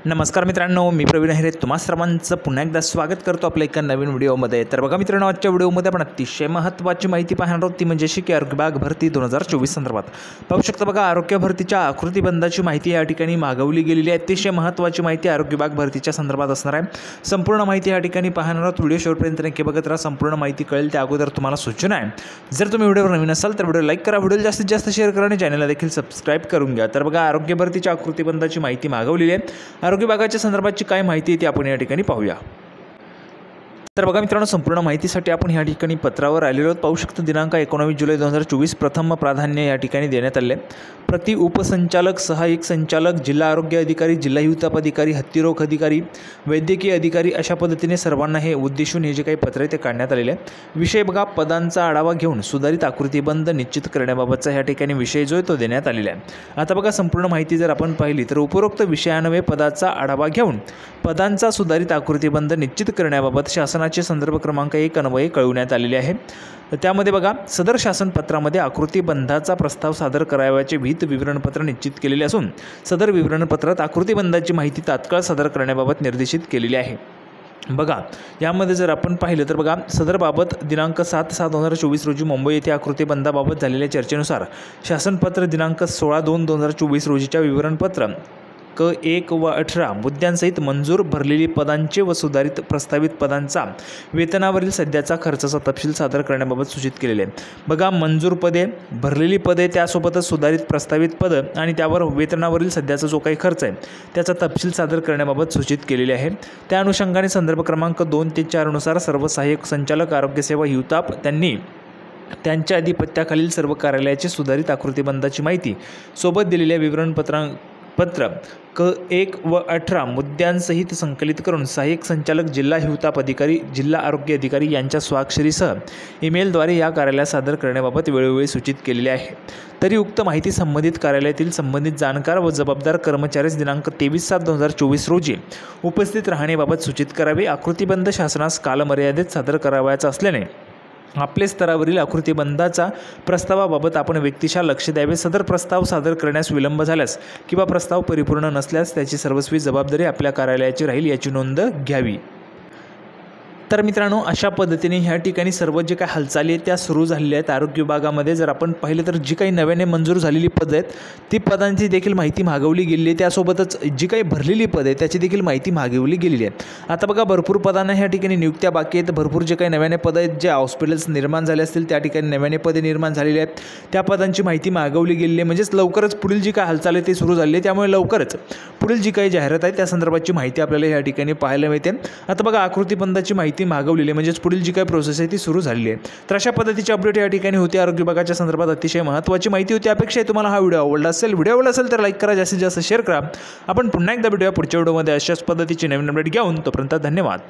नमस्कार मित्रांनो, मी प्रवीण अहिरे तुम्हा सर्वांचं पुन्हा एकदा स्वागत करतो आपल्या एका नवीन व्हिडिओमध्ये। तर बघा मित्रांनो, आजच्या व्हिडिओमध्ये आपण अतिशय महत्त्वाची माहिती पाहणार आहोत, ती म्हणजे की आरोग्य विभाग भरती 2024 संदर्भात पाहू शकता। बघा, आरोग्य भरतीच्या आकृतीबंधाची माहिती या ठिकाणी मागवली गेलेली आहे। अतिशय महत्त्वाची माहिती आरोग्य विभाग भरतीच्या संदर्भात असणार आहे। संपूर्ण माहिती या ठिकाणी पाहणार आहोत। व्हिडिओ शेवटपर्यंत नक्की बघत राहा, संपूर्ण माहिती कळेल। त्या अगोदर तुम्हाला सूचना आहे, जर तुम्ही व्हिडिओवर नवीन असाल तर व्हिडिओ लाईक करा, व्हिडिओ जास्तीत जास्त शेअर करा आणि चॅनलला देखील सबस्क्राईब करून घ्या। तर बघा, आरोग्य भरतीच्या आकृतीबंधाची माहिती मागवलेली आहे। आरोग्य विभागाच्या संदर्भात काय माहिती आहे ती आपण या ठिकाणी पाहूया। तर बघा मित्रांनो, संपूर्ण माहितीसाठी आपण या ठिकाणी पत्रावर आलेलो आहोत। पाहू शकता, दिनांक 19 जुलै 2024 प्रथम प्राधान्य या ठिकाणी देण्यात आले। प्रति उपसंचालक, सहाय्यक संचालक, जिल्हा आरोग्य अधिकारी, जिल्हा हिवताप अधिकारी, हत्तीरोग अधिकारी, वैद्यकीय अधिकारी अशा पद्धतीने सर्वांना हे उद्देशून हे जे काही पत्र आहे ते काढण्यात आलेले आहे। विषय बघा, पदांचा आढावा घेऊन सुधारित आकृतीबंध निश्चित करण्याबाबतचा या ठिकाणी विषय जो आहे तो देण्यात आलेला आहे। आता बघा, संपूर्ण माहिती जर आपण पाहिली तर उपरोक्त विषयान्वये पदाचा आढावा घेऊन पदांचा सुधारित आकृतीबंध निश्चित करण्याबाबत शासनाचे संदर्भ क्रमांक 1 अन्वये कळविण्यात आलेले आहे। त्यामध्ये बघा, सदर शासनपत्रामध्ये आकृतीबंधाचा प्रस्ताव सादर करावयाचे विहित विवरणपत्र निश्चित केलेले असून सदर विवरणपत्रात आकृतीबंधाची माहिती तात्काळ सादर करण्याबाबत निर्देशित केलेली आहे। बघा, यामध्ये जर आपण पाहिलं तर बघा, सदरबाबत दिनांक 7/7/2024 रोजी मुंबई येथे आकृतीबंधाबाबत झालेल्या चर्चेनुसार शासनपत्र दिनांक 16/2/2024 रोजीच्या विवरणपत्र क 1 व 18 मुद्द्यांसहित मंजूर भरलेली पदांचे व सुधारित प्रस्तावित पदांचा वेतनावरील सध्याचा खर्चाचा तपशील सादर करण्याबाबत सूचित केलेले आहे। बघा, मंजूर पदे, भरलेली पदे, त्यासोबतच सुधारित प्रस्तावित पद आणि त्यावर वेतनावरील सध्याचा जो काही खर्च आहे त्याचा तपशील सादर करण्याबाबत सूचित केलेले आहे। त्या अनुषंगाने संदर्भ क्रमांक 2 ते 4 नुसार सर्व सहाय्यक संचालक आरोग्यसेवा हिवताप त्यांनी त्यांच्या अधिपत्याखालील सर्व कार्यालयाची सुधारित आकृतीबंधाची माहिती सोबत दिलेल्या विवरणपत्र क 1 व 18 मुद्द्यांसहित संकलित करून सहाय्यक संचालक, जिल्हा हिवताप अधिकारी, जिल्हा आरोग्य अधिकारी यांच्या स्वाक्षरीसह ईमेलद्वारे या कार्यालयात सादर करण्याबाबत वेळोवेळी सूचित केलेले आहे। तरी उक्त माहिती संबंधित कार्यालयातील संबंधित जाणकार व जबाबदार कर्मचाऱ्यास दिनांक 23/7/2024 रोजी उपस्थित राहण्याबाबत सूचित करावे। आकृतीबंध शासनास कालमर्यादेत सादर करावयाचा असल्याने आपल्या स्तरावरील आकृतीबंधाचा प्रस्तावाबाबत आपण व्यक्तिशः लक्ष द्यावे। सदर प्रस्ताव सादर करण्यास विलंब झाल्यास किंवा प्रस्ताव परिपूर्ण नसल्यास त्याची सर्वस्वी जबाबदारी आपल्या कार्यालयाची राहील, याची नोंद घ्यावी। तर मित्रांनो, अशा पद्धतीने ह्या ठिकाणी सर्व जे काही हालचाली आहेत त्या सुरू झालेल्या आहेत आरोग्य विभागामध्ये। जर आपण पाहिलं तर जी काही नव्याने मंजूर झालेली पदं आहेत ती पदांची देखील माहिती मागवली गेलेली आहे। त्यासोबतच जी काही भरलेली पदं आहेत त्याची देखील माहिती मागवली गेलेली आहे। आता बघा, भरपूर पदांना ह्या ठिकाणी नियुक्त्या बाकी आहेत। भरपूर जे काही नव्याने पदं आहेत, जे हॉस्पिटल्स निर्माण झाले असतील त्या ठिकाणी नव्याने पदे निर्माण झालेली आहेत, त्या पदांची माहिती मागवली गेलेली आहे। म्हणजेच लवकरच पुढील जी काय हालचाल आहे ती सुरू झाली आहे, त्यामुळे लवकरच पुढील जी काही जाहिरात आहे त्या संदर्भाची माहिती आपल्याला या ठिकाणी पाहायला मिळते। आता बघा, आकृतीबंधाची माहिती मागवलेली आहे, म्हणजेच पुढील जी काही प्रोसेस आहे ती सुरू झालेली आहे। तर अशा पद्धतीची अपडेट या ठिकाणी होती आरोग्य विभागाच्या संदर्भात। अतिशय महत्त्वाची माहिती होती। अपेक्षा आहे तुम्हाला हा व्हिडिओ आवडला असेल तर लाईक करा, जास्तीत जास्त शेअर करा। आपण पुन्हा एकदा भेटूया पुढच्या व्हिडिओमध्ये अशाच पद्धतीची नवीन अपडेट घेऊन। तोपर्यंत धन्यवाद।